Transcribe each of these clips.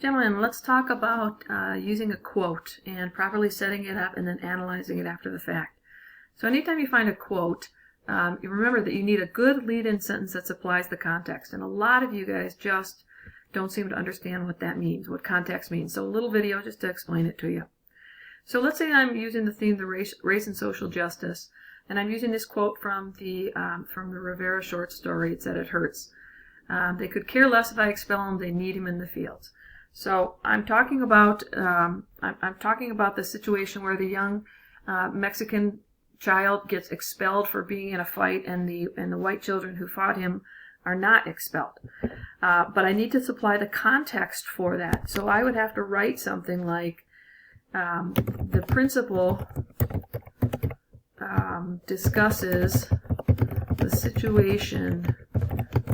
Gentlemen, let's talk about using a quote and properly setting it up and then analyzing it after the fact. So anytime you find a quote, you remember that you need a good lead-in sentence that supplies the context. And a lot of you guys just don't seem to understand what that means, what context means. So a little video just to explain it to you. So let's say I'm using the theme of race and social justice, and I'm using this quote from the Rivera short story. It said, "It hurts. They could care less if I expel him. They need him in the fields." So I'm talking about the situation where the young Mexican child gets expelled for being in a fight, and the white children who fought him are not expelled. But I need to supply the context for that. So I would have to write something like, the principal discusses the situation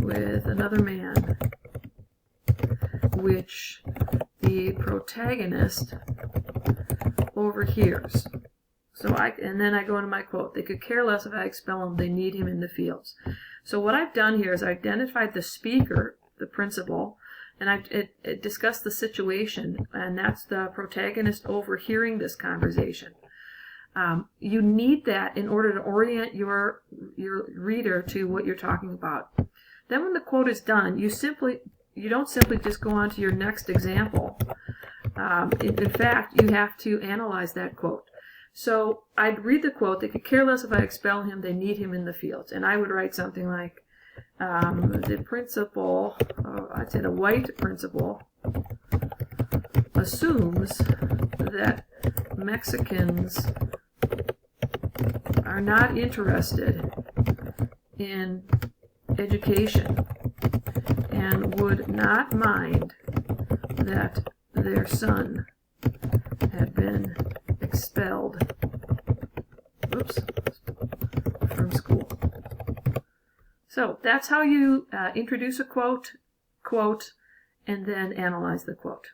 with another man, which the protagonist overhears. And then I go into my quote. They could care less if I expel him. They need him in the fields. So what I've done here is I identified the speaker, the principal, and it discussed the situation, and that's the protagonist overhearing this conversation. You need that in order to orient your reader to what you're talking about. Then when the quote is done, you don't simply just go on to your next example. In fact, you have to analyze that quote. So I'd read the quote. They could care less if I expel him. They need him in the fields. And I would write something like, the principal, I'd say the white principal, assumes that Mexicans are not interested in education and would not mind that their son had been expelled from school. So that's how you introduce a quote, and then analyze the quote.